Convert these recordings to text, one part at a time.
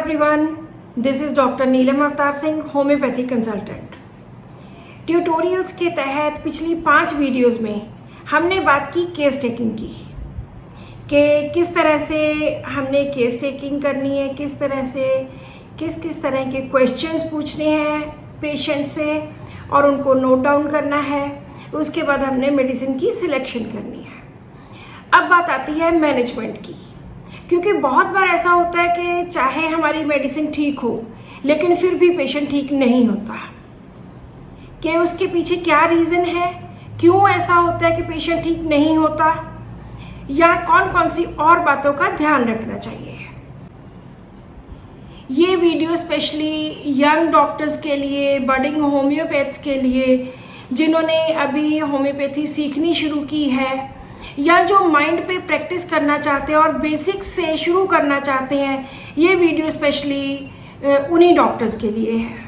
everyone, this is doctor Neelam Avtar Singh, homeopathy consultant. Tutorials के तहत पिछली 5 वीडियोस में हमने बात की केस टेकिंग की कि किस तरह से हमने केस टेकिंग करनी है, किस तरह से किस तरह के क्वेश्चंस पूछने हैं पेशेंट से और उनको नोट डाउन करना है। उसके बाद हमने मेडिसिन की सिलेक्शन करनी है। अब बात आती है मैनेजमेंट की, क्योंकि बहुत बार ऐसा होता है कि चाहे हमारी मेडिसिन ठीक हो लेकिन फिर भी पेशेंट ठीक नहीं होता। कि उसके पीछे क्या रीज़न है, क्यों ऐसा होता है कि पेशेंट ठीक नहीं होता, या कौन कौन सी और बातों का ध्यान रखना चाहिए। ये वीडियो स्पेशली यंग डॉक्टर्स के लिए, बडिंग होम्योपैथ्स के लिए, जिन्होंने अभी होम्योपैथी सीखनी शुरू की है या जो माइंड पे प्रैक्टिस करना चाहते हैं और बेसिक्स से शुरू करना चाहते हैं, ये वीडियो स्पेशली उन्हीं डॉक्टर्स के लिए है।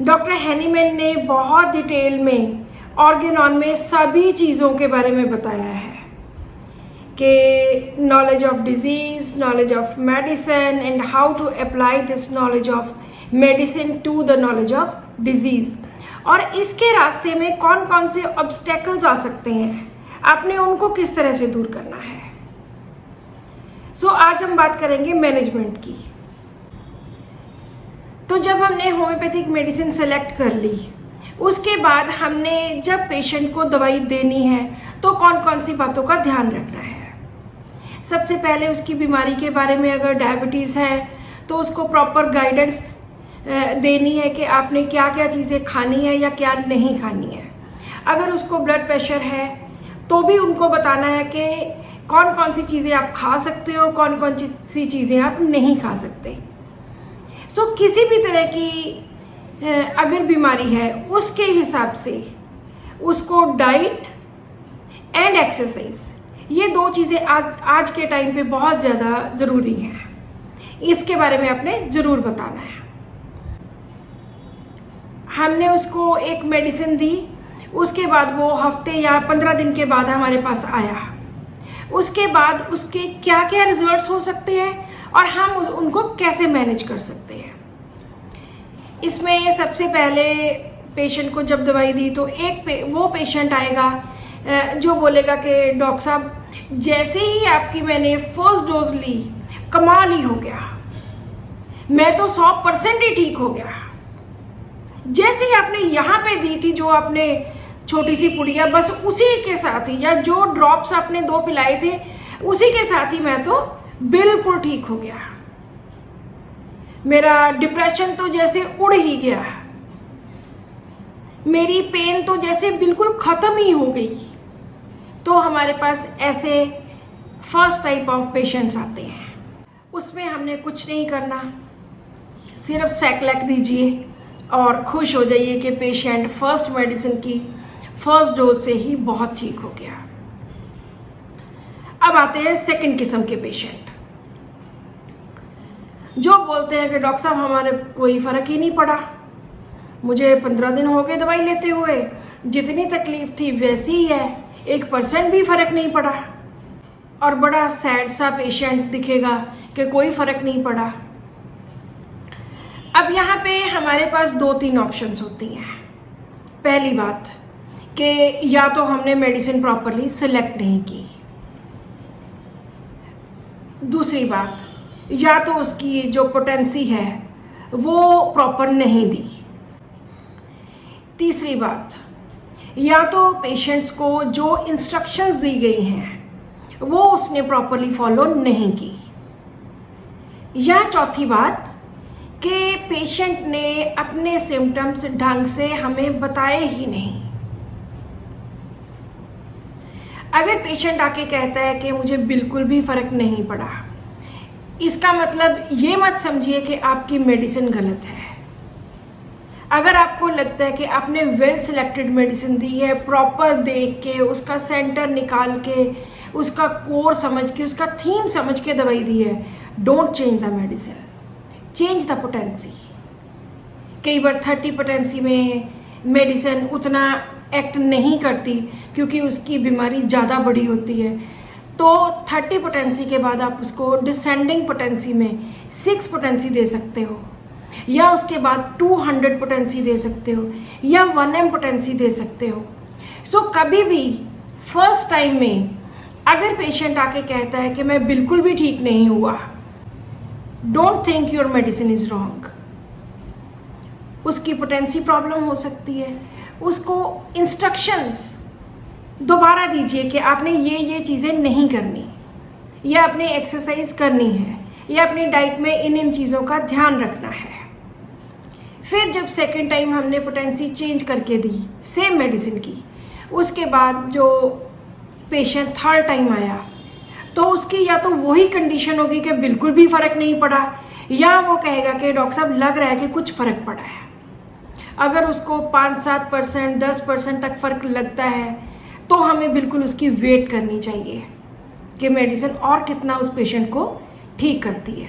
डॉक्टर हैनीमैन ने बहुत डिटेल में ऑर्गेनॉन में सभी चीज़ों के बारे में बताया है कि knowledge of disease, knowledge of medicine and how to apply this knowledge of medicine to the knowledge of disease, और इसके रास्ते में कौन कौन से ऑब्स्टेकल्स आ सकते हैं, आपने उनको किस तरह से दूर करना है। सो आज हम बात करेंगे मैनेजमेंट की। तो जब हमने होम्योपैथिक मेडिसिन सेलेक्ट कर ली, उसके बाद हमने जब पेशेंट को दवाई देनी है तो कौन कौन सी बातों का ध्यान रखना है। सबसे पहले उसकी बीमारी के बारे में, अगर डायबिटीज़ है तो उसको प्रॉपर गाइडेंस देनी है कि आपने क्या क्या चीज़ें खानी है या क्या नहीं खानी है। अगर उसको ब्लड प्रेशर है तो भी उनको बताना है कि कौन कौन सी चीज़ें आप खा सकते हो, कौन कौन सी चीज़ें आप नहीं खा सकते। सो किसी भी तरह की अगर बीमारी है उसके हिसाब से उसको डाइट एंड एक्सरसाइज, ये 2 चीज़ें आज के टाइम पे बहुत ज़्यादा ज़रूरी हैं। इसके बारे में आपने ज़रूर बताना है। हमने उसको एक मेडिसिन दी, उसके बाद वो हफ्ते या 15 दिन के बाद हमारे पास आया। उसके बाद उसके क्या क्या रिजल्ट्स हो सकते हैं और हम उनको कैसे मैनेज कर सकते हैं। इसमें सबसे पहले पेशेंट को जब दवाई दी तो वो पेशेंट आएगा जो बोलेगा कि डॉक्टर साहब, जैसे ही आपकी मैंने फर्स्ट डोज ली, कमाल ही हो गया, मैं तो 100% ही ठीक हो गया। जैसे ही आपने यहाँ पे दी थी जो आपने छोटी सी पुड़िया, बस उसी के साथ ही, या जो ड्रॉप्स आपने 2 पिलाए थे उसी के साथ ही मैं तो बिल्कुल ठीक हो गया। मेरा डिप्रेशन तो जैसे उड़ ही गया, मेरी पेन तो जैसे बिल्कुल ख़त्म ही हो गई। तो हमारे पास ऐसे फर्स्ट टाइप ऑफ पेशेंट्स आते हैं। उसमें हमने कुछ नहीं करना, सिर्फ सैक्लेक दीजिए और खुश हो जाइए कि पेशेंट फर्स्ट मेडिसिन की फर्स्ट डोज से ही बहुत ठीक हो गया। अब आते हैं सेकंड किस्म के पेशेंट, जो बोलते हैं कि डॉक्टर साहब हमारे कोई फ़र्क ही नहीं पड़ा, मुझे 15 दिन हो गए दवाई लेते हुए, जितनी तकलीफ थी वैसी ही है, 1% भी फ़र्क नहीं पड़ा। और बड़ा सैड सा पेशेंट दिखेगा कि कोई फ़र्क नहीं पड़ा। अब यहाँ पे हमारे पास 2-3 ऑप्शंस होती हैं। पहली बात कि या तो हमने मेडिसिन प्रॉपरली सेलेक्ट नहीं की, दूसरी बात या तो उसकी जो पोटेंसी है वो प्रॉपर नहीं दी, तीसरी बात या तो पेशेंट्स को जो इंस्ट्रक्शंस दी गई हैं वो उसने प्रॉपरली फॉलो नहीं की, या चौथी बात कि पेशेंट ने अपने सिम्टम्स ढंग से हमें बताए ही नहीं। अगर पेशेंट आके कहता है कि मुझे बिल्कुल भी फ़र्क नहीं पड़ा, इसका मतलब ये मत समझिए कि आपकी मेडिसिन गलत है। अगर आपको लगता है कि आपने वेल सिलेक्टेड मेडिसिन दी है, प्रॉपर देख के, उसका सेंटर निकाल के, उसका कोर समझ के, उसका थीम समझ के दवाई दी है, don't change the medicine, change the potency. कई बार 30 पोटेंसी में मेडिसिन उतना एक्ट नहीं करती क्योंकि उसकी बीमारी ज़्यादा बड़ी होती है। तो 30 पोटेंसी के बाद आप उसको डिसेंडिंग पोटेंसी में 6 पोटेंसी दे सकते हो, या उसके बाद 200 पोटेंसी दे सकते हो, या 1M पोटेंसी दे सकते हो। सो कभी भी फर्स्ट टाइम में अगर पेशेंट आके कहता है कि मैं बिल्कुल भी ठीक नहीं हुआ, don't think your medicine is wrong. उसकी पोटेंसी प्रॉब्लम हो सकती है, उसको इंस्ट्रक्शंस दोबारा दीजिए कि आपने ये चीज़ें नहीं करनी, या आपने एक्सरसाइज करनी है, या अपनी डाइट में इन चीज़ों का ध्यान रखना है। फिर जब सेकेंड टाइम हमने पोटेंसी चेंज करके दी सेम मेडिसिन की, उसके बाद जो पेशेंट थर्ड टाइम आया तो उसकी या तो वही कंडीशन होगी कि बिल्कुल भी फ़र्क नहीं पड़ा, या वो कहेगा कि डॉक्टर साहब लग रहा है कि कुछ फ़र्क पड़ा है। अगर उसको 5-7%, 10% तक फ़र्क लगता है तो हमें बिल्कुल उसकी वेट करनी चाहिए कि मेडिसिन और कितना उस पेशेंट को ठीक करती है।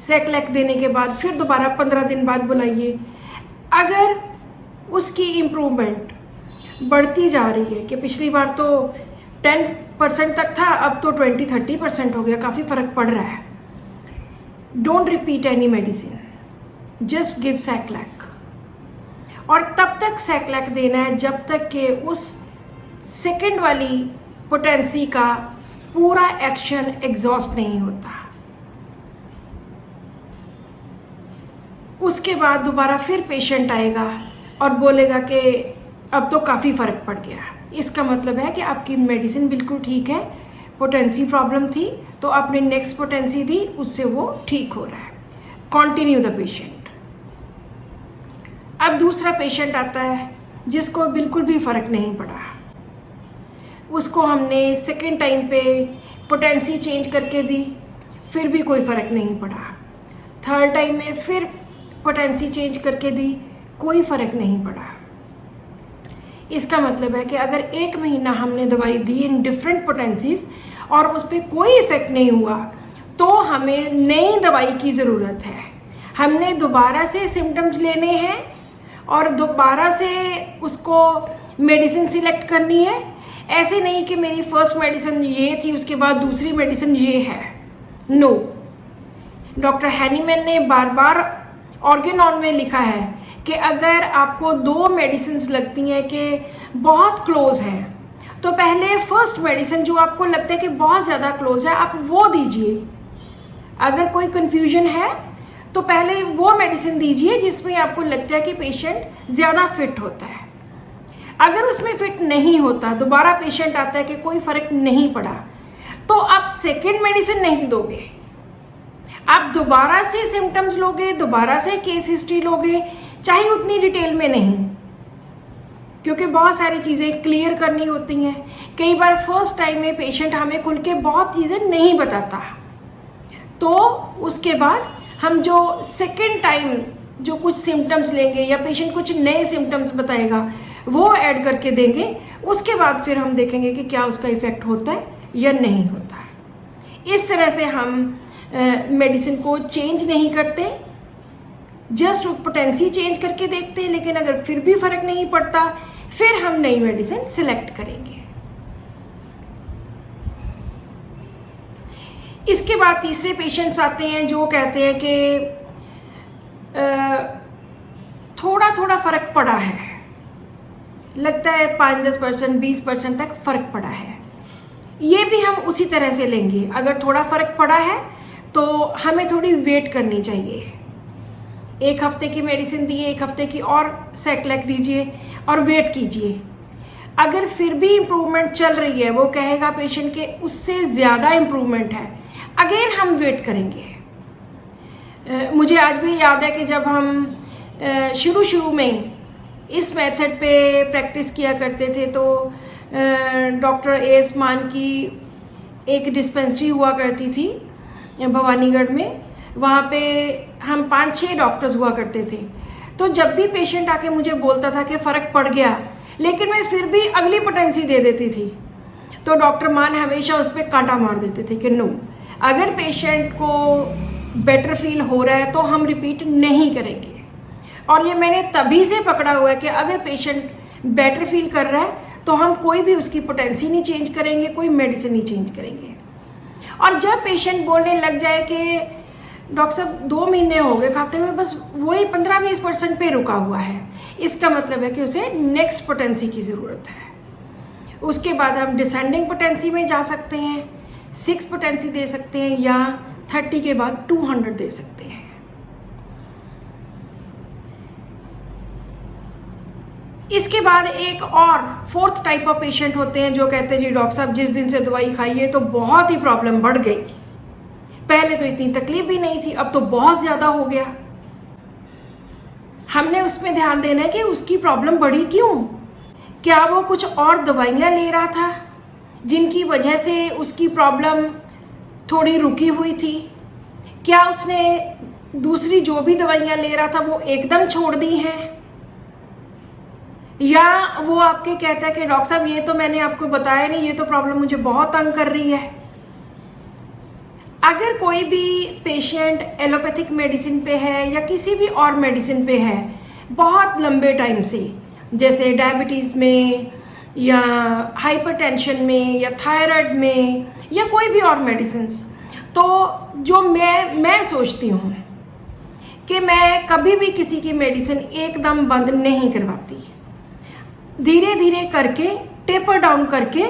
सेकलैक देने के बाद फिर दोबारा 15 दिन बाद बुलाइए। अगर उसकी इम्प्रूवमेंट बढ़ती जा रही है कि पिछली बार तो 10% तक था, अब तो 20-30% हो गया, काफ़ी फ़र्क पड़ रहा है, don't repeat any medicine, just give सेकलैक। और तब तक सेकलैक देना है जब तक कि उस सेकेंड वाली पोटेंसी का पूरा एक्शन एग्जॉस्ट नहीं होता। उसके बाद दोबारा फिर पेशेंट आएगा और बोलेगा कि अब तो काफ़ी फ़र्क पड़ गया। इसका मतलब है कि आपकी मेडिसिन बिल्कुल ठीक है, पोटेंसी प्रॉब्लम थी तो आपने नेक्स्ट पोटेंसी दी, उससे वो ठीक हो रहा है। Continue the patient. अब दूसरा पेशेंट आता है जिसको बिल्कुल भी फ़र्क नहीं पड़ा, उसको हमने सेकेंड टाइम पे पोटेंसी चेंज करके दी, फिर भी कोई फ़र्क नहीं पड़ा। थर्ड टाइम में फिर पोटेंसी चेंज करके दी, कोई फ़र्क नहीं पड़ा। इसका मतलब है कि अगर 1 महीना हमने दवाई दी इन डिफरेंट पोटेंसीज और उस पर कोई इफ़ेक्ट नहीं हुआ तो हमें नई दवाई की ज़रूरत है। हमने दोबारा से सिम्टम्स लेने हैं और दोबारा से उसको मेडिसिन सिलेक्ट करनी है। ऐसे नहीं कि मेरी फर्स्ट मेडिसिन ये थी, उसके बाद दूसरी मेडिसिन ये है। नो, डॉक्टर हैनीमैन ने बार बार ऑर्गेनॉन में लिखा है कि अगर आपको 2 मेडिसिन लगती हैं कि बहुत क्लोज हैं तो पहले फर्स्ट मेडिसिन जो आपको लगता है कि बहुत ज़्यादा क्लोज है आप वो दीजिए। अगर कोई कन्फ्यूजन है तो पहले वो मेडिसिन दीजिए जिसमें आपको लगता है कि पेशेंट ज़्यादा फिट होता है। अगर उसमें फिट नहीं होता, दोबारा पेशेंट आता है कि कोई फ़र्क नहीं पड़ा, तो आप सेकेंड मेडिसिन नहीं दोगे, आप दोबारा से सिम्टम्स लोगे, दोबारा से केस हिस्ट्री लोगे, चाहे उतनी डिटेल में नहीं, क्योंकि बहुत सारी चीज़ें क्लियर करनी होती हैं। कई बार फर्स्ट टाइम में पेशेंट हमें खुल के बहुत चीज़ें नहीं बताता, तो उसके बाद हम जो सेकेंड टाइम जो कुछ सिम्टम्स लेंगे या पेशेंट कुछ नए सिम्टम्स बताएगा वो ऐड करके देंगे। उसके बाद फिर हम देखेंगे कि क्या उसका इफ़ेक्ट होता है या नहीं होता है। इस तरह से हम मेडिसिन को चेंज नहीं करते, जस्ट पोटेंसी चेंज करके देखते हैं, लेकिन अगर फिर भी फ़र्क नहीं पड़ता फिर हम नई मेडिसिन सिलेक्ट करेंगे। इसके बाद तीसरे पेशेंट्स आते हैं जो कहते हैं कि थोड़ा थोड़ा फ़र्क पड़ा है, लगता है 5-10%, 20% तक फ़र्क पड़ा है। ये भी हम उसी तरह से लेंगे। अगर थोड़ा फ़र्क पड़ा है तो हमें थोड़ी वेट करनी चाहिए। 1 हफ्ते की मेडिसिन दी, 1 हफ्ते की और सेकलैक दीजिए और वेट कीजिए। अगर फिर भी इम्प्रूवमेंट चल रही है, वो कहेगा पेशेंट के उससे ज़्यादा इम्प्रूवमेंट है, अगेन हम वेट करेंगे। मुझे आज भी याद है कि जब हम शुरू में इस मेथड पे प्रैक्टिस किया करते थे तो डॉक्टर एस मान की एक डिस्पेंसरी हुआ करती थी भवानीगढ़ में। वहाँ पे हम 5-6 डॉक्टर्स हुआ करते थे। तो जब भी पेशेंट आके मुझे बोलता था कि फ़र्क पड़ गया, लेकिन मैं फिर भी अगली पोटेंसी दे देती थी, तो डॉक्टर मान हमेशा उस पर कांटा मार देते थे कि नो, अगर पेशेंट को बेटर फील हो रहा है तो हम रिपीट नहीं करेंगे। और ये मैंने तभी से पकड़ा हुआ है कि अगर पेशेंट बेटर फील कर रहा है तो हम कोई भी उसकी पोटेंसी नहीं चेंज करेंगे, कोई मेडिसिन नहीं चेंज करेंगे। और जब पेशेंट बोलने लग जाए कि डॉक्टर साहब 2 महीने हो गए खाते हुए, बस वही 15-20% पे रुका हुआ है, इसका मतलब है कि उसे नेक्स्ट पोटेंसी की ज़रूरत है। उसके बाद हम डिसेंडिंग पोटेंसी में जा सकते हैं, 6 पोटेंसी दे सकते हैं, या 30 के बाद 200 दे सकते हैं। इसके बाद एक और 4th टाइप ऑफ पेशेंट होते हैं जो कहते हैं जी डॉक्टर साहब जिस दिन से दवाई खाई है तो बहुत ही प्रॉब्लम बढ़ गई, पहले तो इतनी तकलीफ भी नहीं थी, अब तो बहुत ज़्यादा हो गया। हमने उसमें ध्यान देना है कि उसकी प्रॉब्लम बढ़ी क्यों। क्या वो कुछ और दवाइयाँ ले रहा था जिनकी वजह से उसकी प्रॉब्लम थोड़ी रुकी हुई थी? क्या उसने दूसरी जो भी दवाइयाँ ले रहा था वो एकदम छोड़ दी हैं? या वो आपके कहता है कि डॉक्टर साहब ये तो मैंने आपको बताया नहीं, ये तो प्रॉब्लम मुझे बहुत तंग कर रही है। अगर कोई भी पेशेंट एलोपैथिक मेडिसिन पे है या किसी भी और मेडिसिन पे है बहुत लंबे टाइम से, जैसे डायबिटीज़ में या हाइपरटेंशन में या थायराइड में या कोई भी और मेडिसिन, तो जो मैं सोचती हूँ कि मैं कभी भी किसी की मेडिसिन एकदम बंद नहीं करवाती। धीरे धीरे करके, टेपर डाउन करके,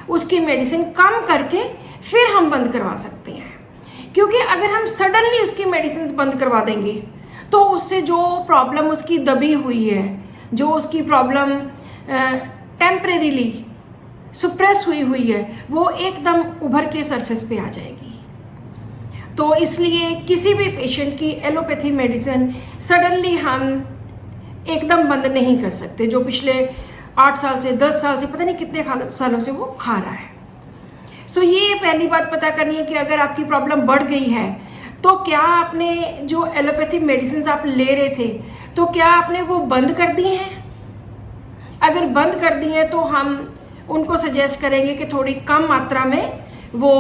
उसकी मेडिसिन कम करके फिर हम बंद करवा सकते हैं। क्योंकि अगर हम सडनली उसकी मेडिसिन बंद करवा देंगे तो उससे जो प्रॉब्लम उसकी दबी हुई है, जो उसकी प्रॉब्लम टेम्परेरीली सुप्रेस हुई है, वो एकदम उभर के सरफेस पे आ जाएगी। तो इसलिए किसी भी पेशेंट की एलोपैथी मेडिसिन सडनली हम एकदम बंद नहीं कर सकते, जो पिछले 8 साल से 10 साल से पता नहीं कितने सालों से वो खा रहा है। सो ये पहली बात पता करनी है कि अगर आपकी प्रॉब्लम बढ़ गई है तो क्या आपने जो एलोपैथी मेडिसिन आप ले रहे थे तो क्या आपने वो बंद कर दी हैं? अगर बंद कर दी हैं तो हम उनको सजेस्ट करेंगे कि थोड़ी कम मात्रा में वो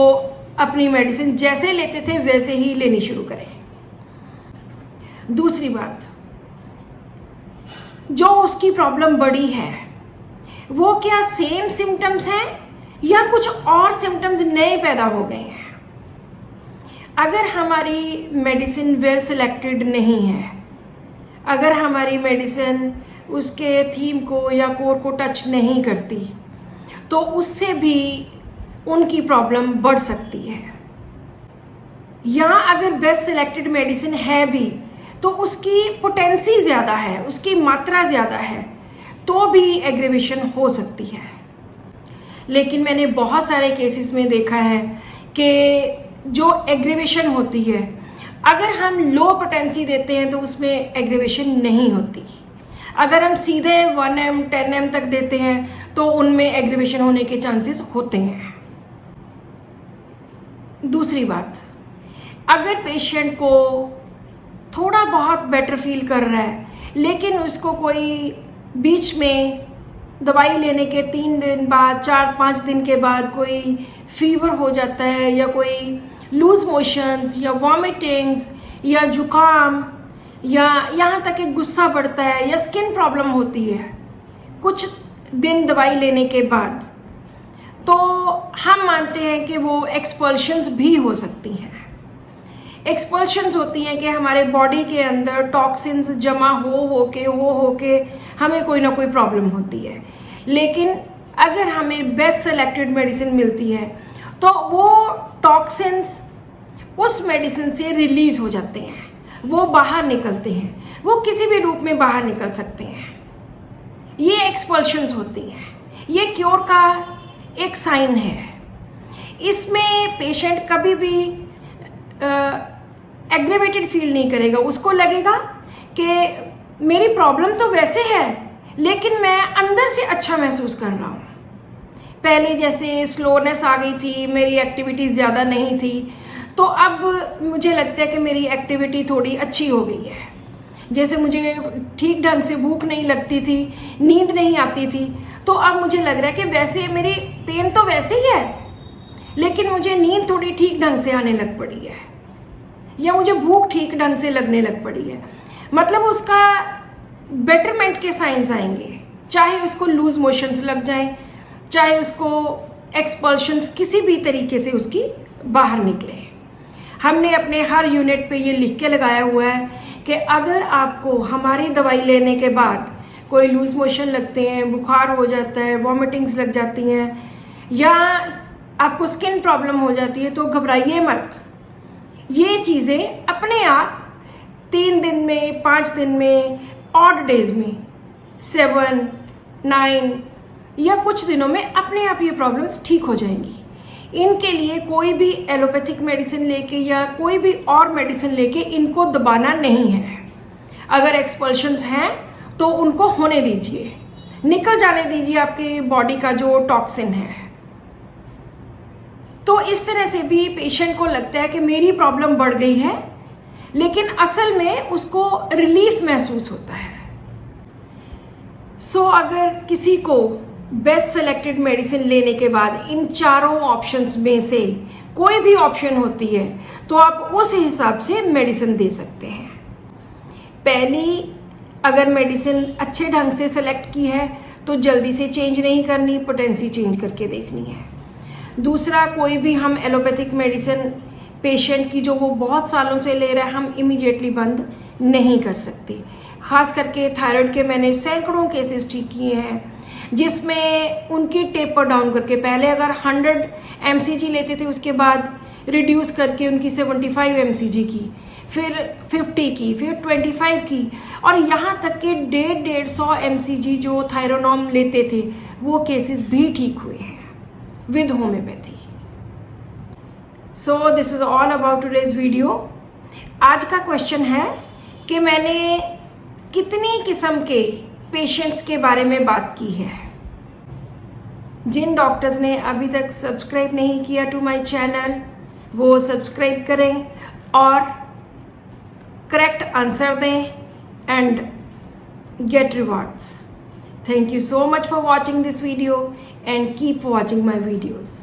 अपनी मेडिसिन जैसे लेते थे वैसे ही लेनी शुरू करें। दूसरी बात, जो उसकी प्रॉब्लम बढ़ी है वो क्या सेम सिम्टम्स हैं या कुछ और सिम्टम्स नए पैदा हो गए हैं? अगर हमारी मेडिसिन वेल सिलेक्टेड नहीं है, अगर हमारी मेडिसिन उसके थीम को या कोर को टच नहीं करती, तो उससे भी उनकी प्रॉब्लम बढ़ सकती है। या अगर बेस्ट सिलेक्टेड मेडिसिन है भी तो उसकी पोटेंसी ज़्यादा है, उसकी मात्रा ज़्यादा है, तो भी एग्रेवेशन हो सकती है। लेकिन मैंने बहुत सारे केसेस में देखा है कि जो एग्रेवेशन होती है, अगर हम लो पोटेंसी देते हैं तो उसमें एग्रेवेशन नहीं होती। अगर हम सीधे 1M 10M तक देते हैं तो उनमें एग्रेवेशन होने के चांसेस होते हैं। दूसरी बात, अगर पेशेंट को थोड़ा बहुत बेटर फील कर रहा है लेकिन उसको कोई बीच में दवाई लेने के 3 दिन बाद, 4-5 दिन के बाद कोई फीवर हो जाता है या कोई लूज मोशंस या वॉमिटिंग्स या जुकाम या यहाँ तक कि गुस्सा बढ़ता है या स्किन प्रॉब्लम होती है कुछ दिन दवाई लेने के बाद, तो हम मानते हैं कि वो एक्सपल्शंस भी हो सकती हैं। एक्सपल्शंस होती हैं कि हमारे बॉडी के अंदर टॉक्सिन्स जमा हो के हमें कोई ना कोई प्रॉब्लम होती है। लेकिन अगर हमें बेस्ट सेलेक्टेड मेडिसिन मिलती है तो वो टॉक्सिन्स उस मेडिसिन से रिलीज हो जाते हैं, वो बाहर निकलते हैं, वो किसी भी रूप में बाहर निकल सकते हैं। ये एक्सपल्शंस होती हैं, ये क्योर का एक साइन है। इसमें पेशेंट कभी भी एग्रेवेटेड फील नहीं करेगा, उसको लगेगा कि मेरी प्रॉब्लम तो वैसे है लेकिन मैं अंदर से अच्छा महसूस कर रहा हूँ। पहले जैसे स्लोनेस आ गई थी, मेरी एक्टिविटी ज़्यादा नहीं थी, तो अब मुझे लगता है कि मेरी एक्टिविटी थोड़ी अच्छी हो गई है। जैसे मुझे ठीक ढंग से भूख नहीं लगती थी, नींद नहीं आती थी, तो अब मुझे लग रहा है कि वैसे मेरी पेन तो वैसे ही है लेकिन मुझे नींद थोड़ी ठीक ढंग से आने लग पड़ी है या मुझे भूख ठीक ढंग से लगने लग पड़ी है। मतलब उसका बेटरमेंट के साइंस आएंगे, चाहे उसको लूज मोशंस लग जाएं, चाहे उसको एक्सपल्शंस किसी भी तरीके से उसकी बाहर निकले। हमने अपने हर यूनिट पे ये लिख के लगाया हुआ है कि अगर आपको हमारी दवाई लेने के बाद कोई लूज मोशन लगते हैं, बुखार हो जाता है, वॉमिटिंग्स लग जाती हैं या आपको स्किन प्रॉब्लम हो जाती है तो घबराइए मत। ये चीज़ें अपने आप 3 दिन में, 5 दिन में, ऑड डेज में, 7, 9 या कुछ दिनों में अपने आप ये प्रॉब्लम्स ठीक हो जाएंगी। इनके लिए कोई भी एलोपैथिक मेडिसिन लेके या कोई भी और मेडिसिन लेके इनको दबाना नहीं है। अगर एक्सपल्शंस हैं तो उनको होने दीजिए, निकल जाने दीजिए आपके बॉडी का जो टॉक्सिन है। तो इस तरह से भी पेशेंट को लगता है कि मेरी प्रॉब्लम बढ़ गई है, लेकिन असल में उसको रिलीफ महसूस होता है। सो अगर किसी को बेस्ट सेलेक्टेड मेडिसिन लेने के बाद इन चारों ऑप्शंस में से कोई भी ऑप्शन होती है तो आप उस हिसाब से मेडिसिन दे सकते हैं। पहली, अगर मेडिसिन अच्छे ढंग से सेलेक्ट की है तो जल्दी से चेंज नहीं करनी, पोटेंसी चेंज करके देखनी है। दूसरा, कोई भी हम एलोपैथिक मेडिसिन पेशेंट की जो वो बहुत सालों से ले रहा है हम इमीडिएटली बंद नहीं कर सकते। खास करके थायराइड के मैंने सैकड़ों केसेस ठीक किए हैं जिसमें उनकी टेपर डाउन करके, पहले अगर 100 mcg लेते थे उसके बाद रिड्यूस करके उनकी 75 mcg की, फिर 50 की, फिर 25 की, और यहाँ तक कि 150 mcg जो थायरोनॉम लेते थे वो केसेस भी ठीक हुए हैं with homeopathy. So this is all about today's video. आज का क्वेश्चन है कि मैंने कितनी किस्म के पेशेंट्स के बारे में बात की है। जिन डॉक्टर्स ने अभी तक सब्सक्राइब नहीं किया टू माय चैनल वो सब्सक्राइब करें और करेक्ट आंसर दें and gate rewards. Thank you so much for watching this video and keep watching my videos.